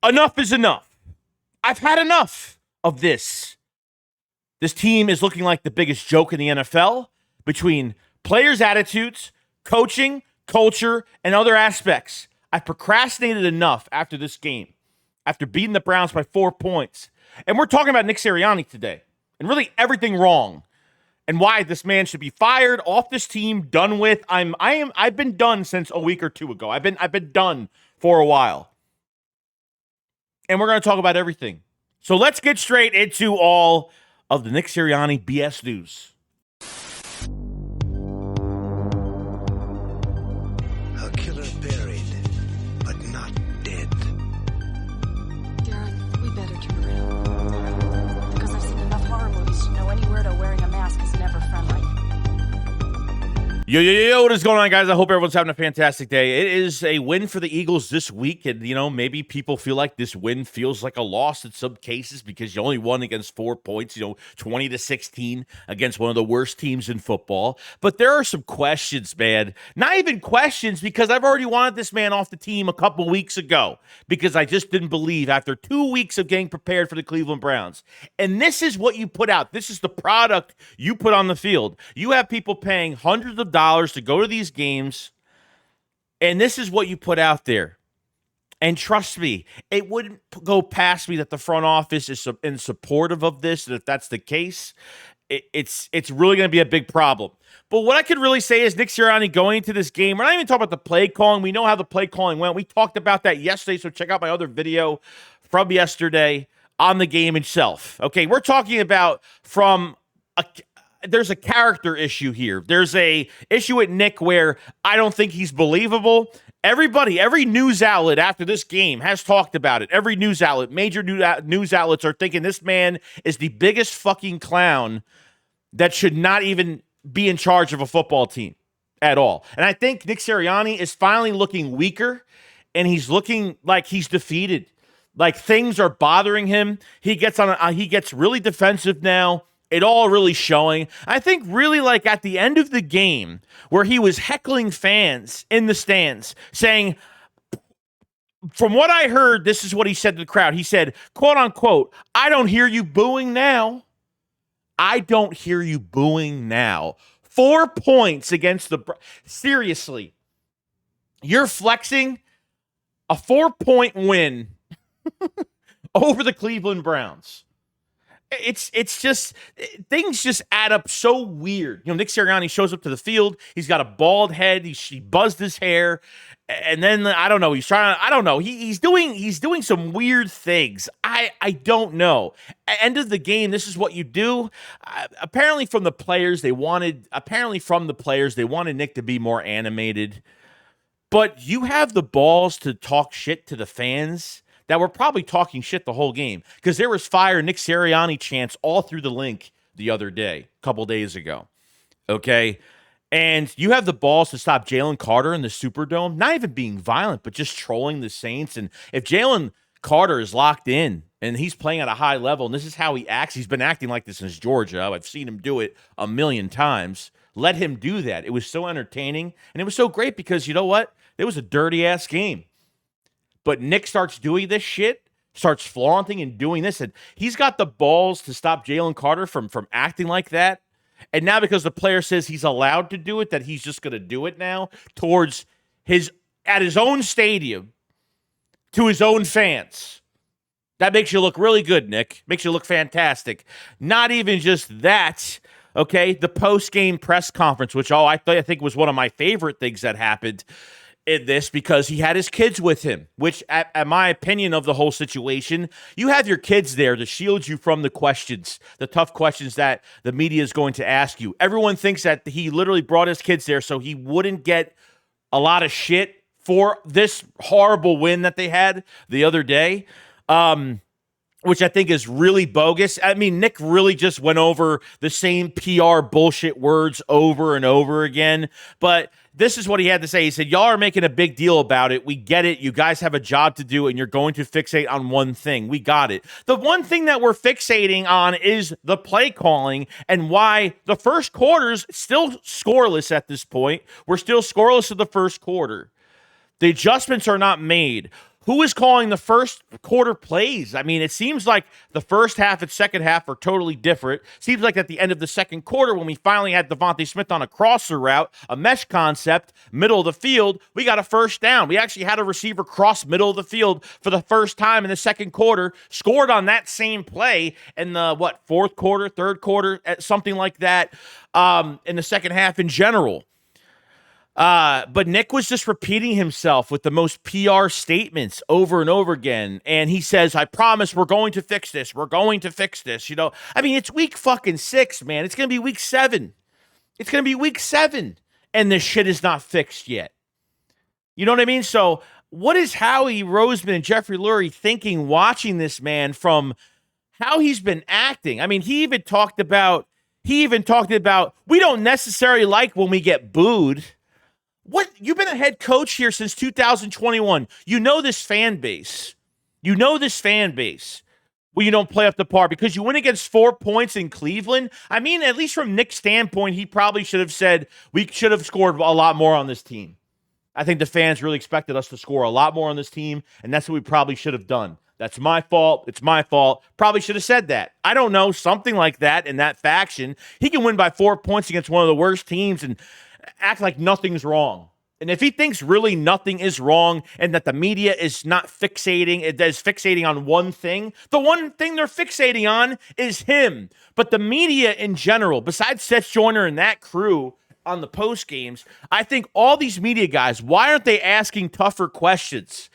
Enough is enough. I've had enough of this. This team is looking like the biggest joke in the NFL between players' attitudes, coaching, culture, and other aspects. I've procrastinated enough after this game, after beating the Browns by 4 points. And we're talking about Nick Sirianni today and really everything wrong and why this man should be fired, off this team, done with. I've been done since a week or two ago. I've been done for a while. And we're going to talk about everything. So let's get straight into all of the Nick Sirianni BS news. A killer buried, but not dead. Darren, we better turn around. Because I've seen enough horror movies to know any weirdo wearing a mask is never friendly. Yo, what is going on, guys? I hope everyone's having a fantastic day. It is a win for the Eagles this week, and, maybe people feel like this win feels like a loss in some cases because you only won against 4 points, 20-16 against one of the worst teams in football. But there are some questions, man. Not even questions, because I've already wanted this man off the team a couple weeks ago because I just didn't believe after 2 weeks of getting prepared for the Cleveland Browns. And this is what you put out. This is the product you put on the field. You have people paying hundreds of dollars to go to these games, and this is what you put out there. And trust me, it wouldn't go past me that the front office is in supportive of this, and if that's the case, it's really going to be a big problem. But what I could really say is Nick Sirianni going into this game, we're not even talking about the play calling. We know how the play calling went. We talked about that yesterday, so check out my other video from yesterday on the game itself. Okay, we're talking about there's a character issue here. There's a issue with Nick where I don't think he's believable. Every news outlet after this game has talked about it. Every news outlet, major news outlets are thinking this man is the biggest fucking clown that should not even be in charge of a football team at all. And I think Nick Sirianni is finally looking weaker, and he's looking like he's defeated. Like things are bothering him. He gets really defensive now. It all really showing. I think really like at the end of the game where he was heckling fans in the stands saying, from what I heard, this is what he said to the crowd. He said, quote unquote, I don't hear you booing now. I don't hear you booing now. 4 points against the... Seriously. You're flexing a 4-point win over the Cleveland Browns. It's just, things just add up so weird. Nick Sirianni shows up to the field. He's got a bald head. He buzzed his hair. And then, I don't know, he's doing some weird things. I don't know. At the end of the game, this is what you do. Apparently from the players, they wanted Nick to be more animated. But you have the balls to talk shit to the fans that were probably talking shit the whole game, because there was fire Nick Sirianni chants all through the link the other day, a couple days ago. Okay? And you have the balls to stop Jalen Carter in the Superdome, not even being violent, but just trolling the Saints. And if Jalen Carter is locked in and he's playing at a high level, and this is how he acts, he's been acting like this since Georgia. I've seen him do it a million times. Let him do that. It was so entertaining, and it was so great because, you know what? It was a dirty-ass game. But Nick starts doing this shit, starts flaunting and doing this, and he's got the balls to stop Jalen Carter from acting like that. And now because the player says he's allowed to do it, that he's just going to do it now at his own stadium to his own fans. That makes you look really good, Nick. Makes you look fantastic. Not even just that, okay? The post-game press conference, which I think was one of my favorite things that happened in this, because he had his kids with him, which at my opinion of the whole situation, you have your kids there to shield you from the questions, the tough questions that the media is going to ask you. Everyone thinks that he literally brought his kids there so he wouldn't get a lot of shit for this horrible win that they had the other day, which I think is really bogus. I mean, Nick really just went over the same PR bullshit words over and over again, but this is what he had to say. He said, y'all are making a big deal about it. We get it. You guys have a job to do, and you're going to fixate on one thing. We got it. The one thing that we're fixating on is the play calling and why the first quarter's still scoreless at this point. We're still scoreless in the first quarter. The adjustments are not made. Who is calling the first quarter plays? I mean, it seems like the first half and second half are totally different. Seems like at the end of the second quarter, when we finally had Devontae Smith on a crosser route, a mesh concept, middle of the field, we got a first down. We actually had a receiver cross middle of the field for the first time in the second quarter, scored on that same play in the, fourth quarter, third quarter, something like that, in the second half in general. But Nick was just repeating himself with the most PR statements over and over again. And he says, I promise we're going to fix this. We're going to fix this. I mean, it's week fucking 6, man. It's going to be week 7. It's going to be week 7. And this shit is not fixed yet. You know what I mean? So what is Howie Roseman and Jeffrey Lurie thinking watching this man from how he's been acting? I mean, he even talked about, we don't necessarily like when we get booed. What? You've been a head coach here since 2021. You know this fan base. Well, you don't play up to par because you win against 4 points in Cleveland. I mean, at least from Nick's standpoint, he probably should have said we should have scored a lot more on this team. I think the fans really expected us to score a lot more on this team, and that's what we probably should have done. That's my fault. It's my fault. Probably should have said that. I don't know, something like that in that faction. He can win by 4 points against one of the worst teams and act like nothing's wrong. And if he thinks really nothing is wrong and that the media is not fixating on one thing, the one thing they're fixating on is him. But the media in general, besides Seth Joyner and that crew on the post games, I think all these media guys, why aren't they asking tougher questions?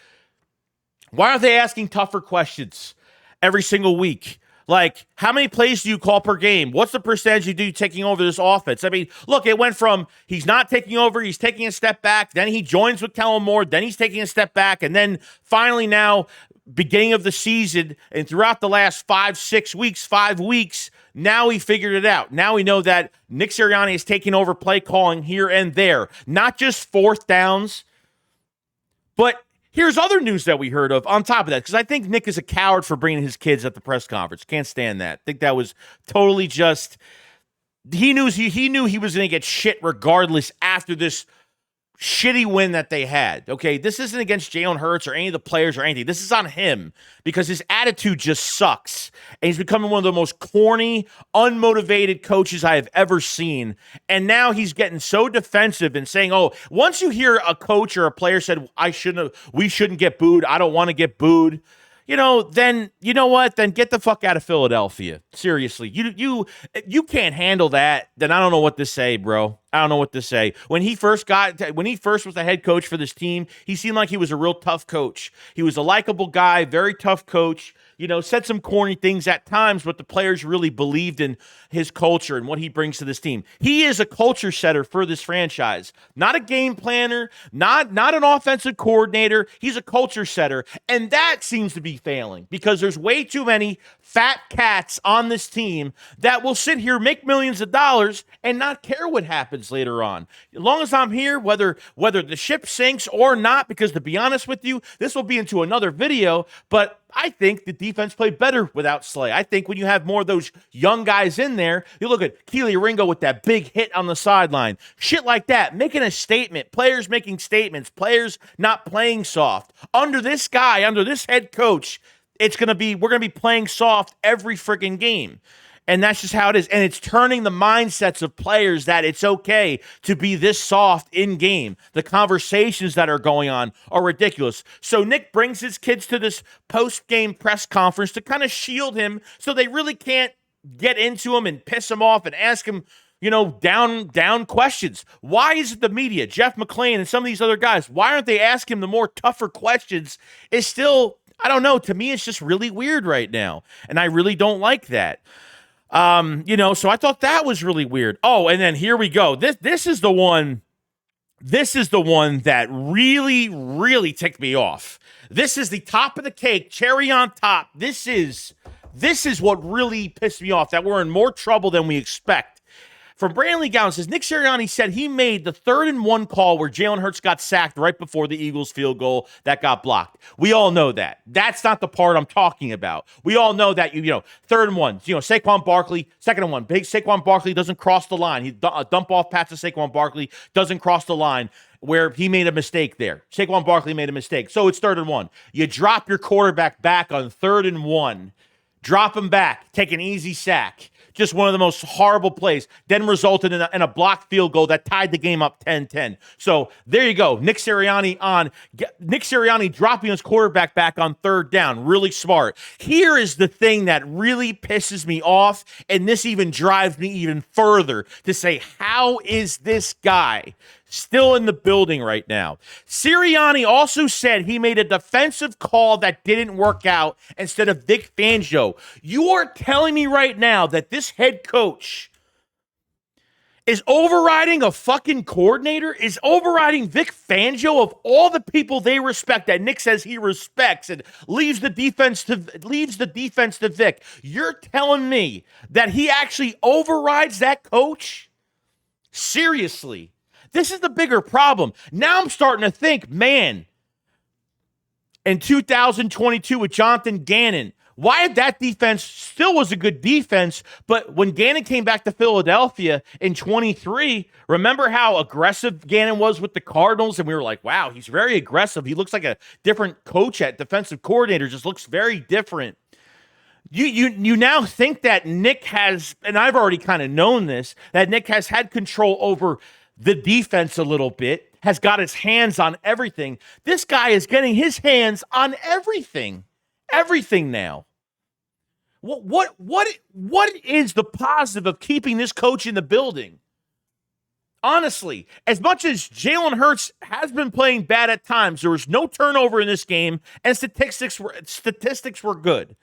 Why aren't they asking tougher questions every single week? Like, how many plays do you call per game? What's the percentage you do taking over this offense? I mean, look, it went from he's not taking over, he's taking a step back, then he joins with Kellen Moore, then he's taking a step back, and then finally now, beginning of the season, and throughout the last 5 weeks, now he figured it out. Now we know that Nick Sirianni is taking over play calling here and there. Not just fourth downs, but here's other news that we heard of on top of that, because I think Nick is a coward for bringing his kids at the press conference. Can't stand that. I think that was totally just he knew he was going to get shit regardless after this shitty win that they had. Okay, this isn't against Jalen Hurts or any of the players or anything. This is on him because his attitude just sucks. And he's becoming one of the most corny, unmotivated coaches I have ever seen. And now he's getting so defensive and saying, oh, once you hear a coach or a player said, we shouldn't get booed, I don't want to get booed, then you know what? Then get the fuck out of Philadelphia. Seriously. You can't handle that. Then I don't know what to say, bro. I don't know what to say. When he first was the head coach for this team, he seemed like he was a real tough coach. He was a likable guy, very tough coach. Said some corny things at times, but the players really believed in his culture and what he brings to this team. He is a culture setter for this franchise, not a game planner, not an offensive coordinator. He's a culture setter, and that seems to be failing because there's way too many fat cats on this team that will sit here, make millions of dollars, and not care what happens later on. As long as I'm here, whether the ship sinks or not, because to be honest with you, this will be into another video, but I think the defense played better without Slay. I think when you have more of those young guys in there, you look at Keely Ringo with that big hit on the sideline, shit like that, making a statement, players making statements, players not playing soft. Under this guy, under this head coach, we're going to be playing soft every freaking game. And that's just how it is. And it's turning the mindsets of players that it's okay to be this soft in game. The conversations that are going on are ridiculous. So Nick brings his kids to this post-game press conference to kind of shield him so they really can't get into him and piss him off and ask him, down questions. Why is it the media, Jeff McClain and some of these other guys, why aren't they asking him the more tougher questions? Is still, I don't know. To me, it's just really weird right now. And I really don't like that. So I thought that was really weird. Oh, and then here we go. This is the one that really, really ticked me off. This is the top of the cake, cherry on top. This is what really pissed me off, that we're in more trouble than we expect. From Brandon Lee Gowan says, Nick Sirianni said he made the 3rd and 1 call where Jalen Hurts got sacked right before the Eagles field goal that got blocked. We all know that. That's not the part I'm talking about. We all know that, 3rd and 1, Saquon Barkley, 2nd and 1, big Saquon Barkley doesn't cross the line. He dump off pass to Saquon Barkley, doesn't cross the line. where he made a mistake there. Saquon Barkley made a mistake. So it's 3rd and 1. You drop your quarterback back on 3rd and 1. Drop him back. Take an easy sack. Just one of the most horrible plays. Then resulted in a blocked field goal that tied the game up 10-10. So there you go. Nick Sirianni dropping his quarterback back on 3rd down. Really smart. Here is the thing that really pisses me off, and this even drives me even further to say, how is this guy still in the building right now? Sirianni also said he made a defensive call that didn't work out instead of Vic Fangio. You are telling me right now that this head coach is overriding a fucking coordinator, is overriding Vic Fangio of all the people they respect that Nick says he respects, and leaves the defense to Vic. You're telling me that he actually overrides that coach? Seriously. This is the bigger problem. Now I'm starting to think, man, in 2022 with Jonathan Gannon, why that defense still was a good defense, but when Gannon came back to Philadelphia in 23, remember how aggressive Gannon was with the Cardinals? And we were like, wow, he's very aggressive. He looks like a different coach at defensive coordinator, just looks very different. You now think that Nick has, and I've already kind of known this, that Nick has had control over the defense a little bit, has got his hands on everything. This guy is getting his hands on everything. Everything now. What is the positive of keeping this coach in the building? Honestly, as much as Jalen Hurts has been playing bad at times, there was no turnover in this game, and statistics were good.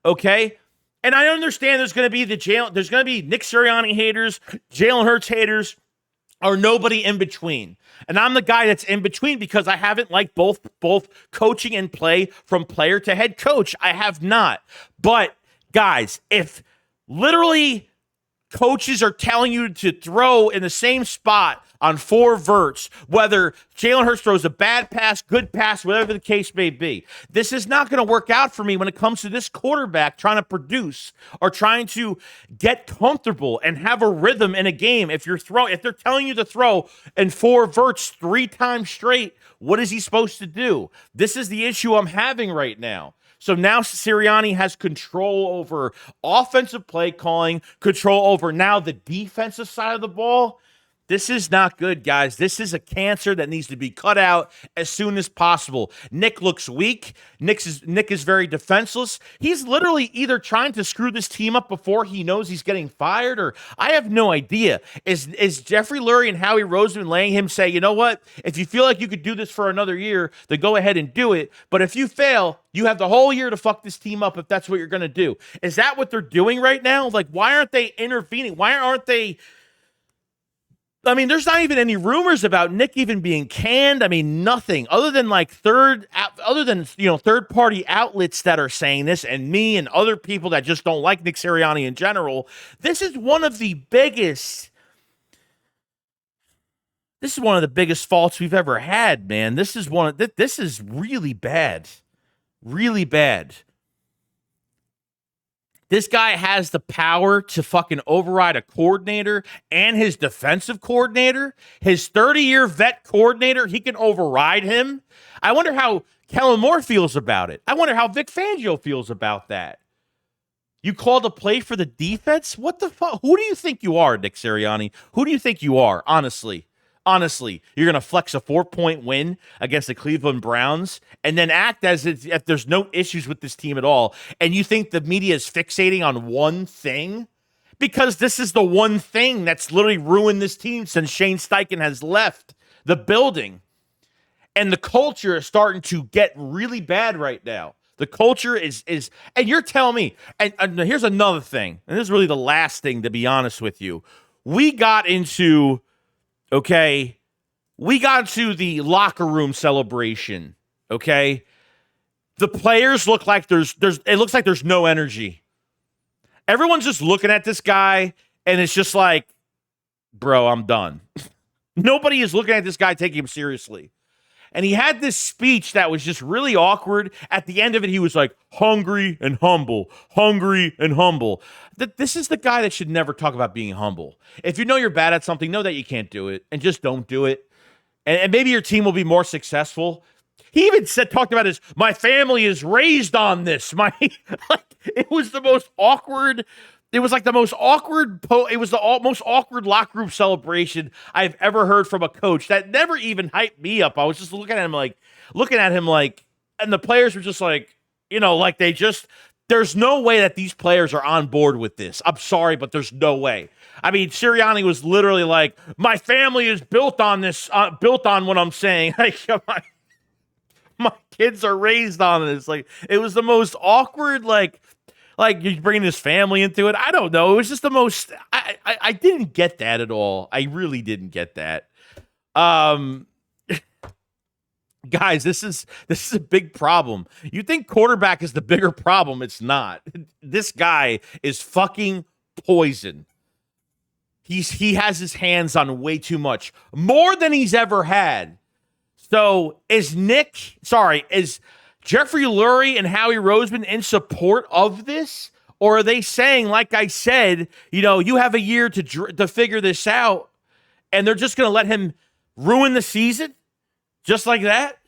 Okay? And I understand there's going to be Nick Sirianni haters, Jalen Hurts haters, or nobody in between. And I'm the guy that's in between because I haven't liked both coaching and play from player to head coach. I have not. But guys, if literally coaches are telling you to throw in the same spot on 4 verts, whether Jalen Hurts throws a bad pass, good pass, whatever the case may be, this is not going to work out for me when it comes to this quarterback trying to produce or trying to get comfortable and have a rhythm in a game. If they're telling you to throw in 4 verts 3 times straight, what is he supposed to do? This is the issue I'm having right now. So now Sirianni has control over offensive play calling, control over now the defensive side of the ball. This is not good, guys. This is a cancer that needs to be cut out as soon as possible. Nick looks weak. Nick is very defenseless. He's literally either trying to screw this team up before he knows he's getting fired, or I have no idea. Is Jeffrey Lurie and Howie Roseman letting him say, you know what? If you feel like you could do this for another year, then go ahead and do it. But if you fail, you have the whole year to fuck this team up if that's what you're going to do. Is that what they're doing right now? Like, why aren't they intervening? Why aren't they... I mean, there's not even any rumors about Nick even being canned. I mean, nothing other than third-party outlets that are saying this, and me and other people that just don't like Nick Sirianni in general. This is one of the biggest faults we've ever had, man. This is really bad. Really bad. This guy has the power to fucking override a coordinator and his defensive coordinator. His 30-year vet coordinator, he can override him. I wonder how Kellen Moore feels about it. I wonder how Vic Fangio feels about that. You called a play for the defense? What the fuck? Who do you think you are, Nick Sirianni? Who do you think you are, honestly? Honestly, you're going to flex a 4-point win against the Cleveland Browns and then act as if there's no issues with this team at all. And you think the media is fixating on one thing? Because this is the one thing that's literally ruined this team since Shane Steichen has left the building. And the culture is starting to get really bad right now. The culture is and you're telling me, and here's another thing, and this is really the last thing, to be honest with you. We got into the locker room celebration, okay? The players look like it looks like there's no energy. Everyone's just looking at this guy, and it's just like, bro, I'm done. Nobody is looking at this guy taking him seriously. And he had this speech that was just really awkward. At the end of it, he was like, hungry and humble, hungry and humble. This is the guy that should never talk about being humble. If you know you're bad at something, know that you can't do it, and just don't do it. and maybe your team will be more successful. He even talked about my family is raised on this. It was the most awkward. It was like the most awkward. It was the most awkward locker room celebration I've ever heard from a coach. That never even hyped me up. I was just looking at him like, and the players were just like, there's no way that these players are on board with this. I'm sorry, but there's no way. I mean, Sirianni was literally like, my family is built on this, built on what I'm saying. My kids are raised on this. Like, it was the most awkward, like you're bringing his family into it. I don't know. It was just the most, I didn't get that at all. I really didn't get that. Guys, this is a big problem. You think quarterback is the bigger problem. It's not. This guy is fucking poison. He has his hands on way too much. More than he's ever had. So is Jeffrey Lurie and Howie Roseman in support of this? Or are they saying, like I said, you have a year to figure this out, and they're just going to let him ruin the season just like that?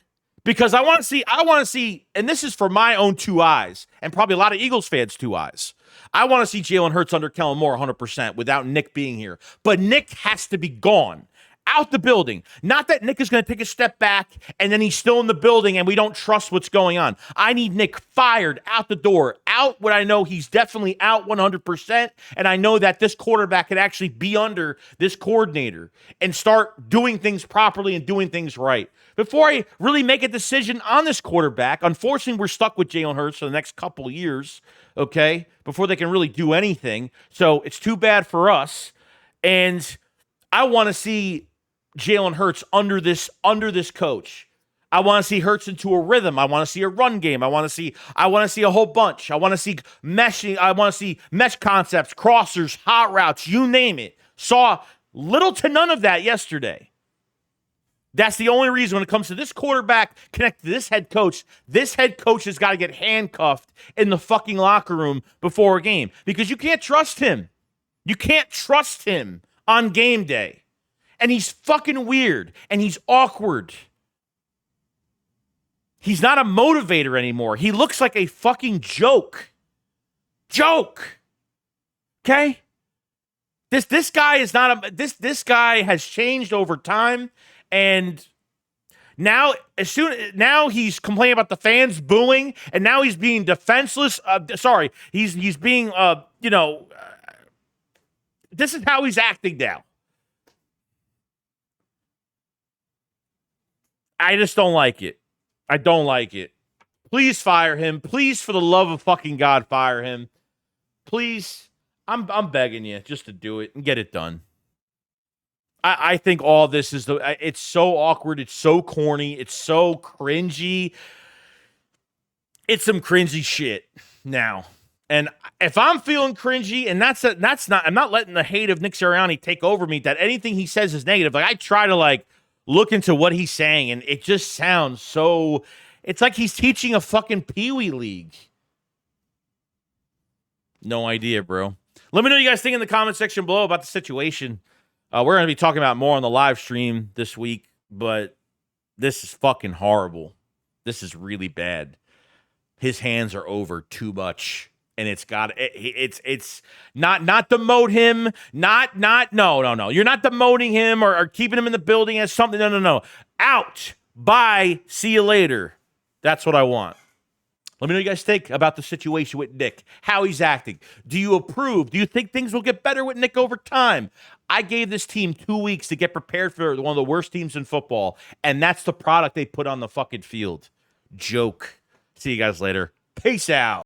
Because I want to see, and this is for my own two eyes, and probably a lot of Eagles fans' two eyes. I want to see Jalen Hurts under Kellen Moore 100% without Nick being here. But Nick has to be gone. Out the building. Not that Nick is going to take a step back and then he's still in the building and we don't trust what's going on. I need Nick fired, out the door, out when I know he's definitely out 100%, and I know that this quarterback could actually be under this coordinator and start doing things properly and doing things right. Before I really make a decision on this quarterback, unfortunately, we're stuck with Jalen Hurts for the next couple of years, okay, before they can really do anything. So it's too bad for us. And I want to see Jalen Hurts under this coach. I want to see Hurts into a rhythm. I want to see a run game. I want to see a whole bunch. I want to see meshing. I want to see mesh concepts, crossers, hot routes, you name it. Saw little to none of that yesterday. That's the only reason when it comes to this quarterback connected to this head coach has got to get handcuffed in the fucking locker room before a game because you can't trust him. You can't trust him on game day. And he's fucking weird. And he's awkward. He's not a motivator anymore. He looks like a fucking joke. Okay? This guy is not a this guy has changed over time, and now he's complaining about the fans booing, and now he's being defenseless. He's being this is how he's acting now. I just don't like it. I don't like it. Please fire him. Please, for the love of fucking God, fire him. Please. I'm begging you just to do it and get it done. I think all this is it's so awkward. It's so corny. It's so cringy. It's some cringy shit now. And if I'm feeling cringy, and I'm not letting the hate of Nick Sirianni take over me, that anything he says is negative. Like, I try to look into what he's saying, and it just sounds so, it's like he's teaching a fucking Pee-wee league. No idea, bro. Let me know what you guys think in the comment section below about the situation. We're going to be talking about more on the live stream this week, but this is fucking horrible. This is really bad. His hands are over too much. And it's not demote him, no. You're not demoting him or keeping him in the building as something. No. Out. Bye. See you later. That's what I want. Let me know what you guys think about the situation with Nick, how he's acting. Do you approve? Do you think things will get better with Nick over time? I gave this team 2 weeks to get prepared for one of the worst teams in football, and that's the product they put on the fucking field. Joke. See you guys later. Peace out.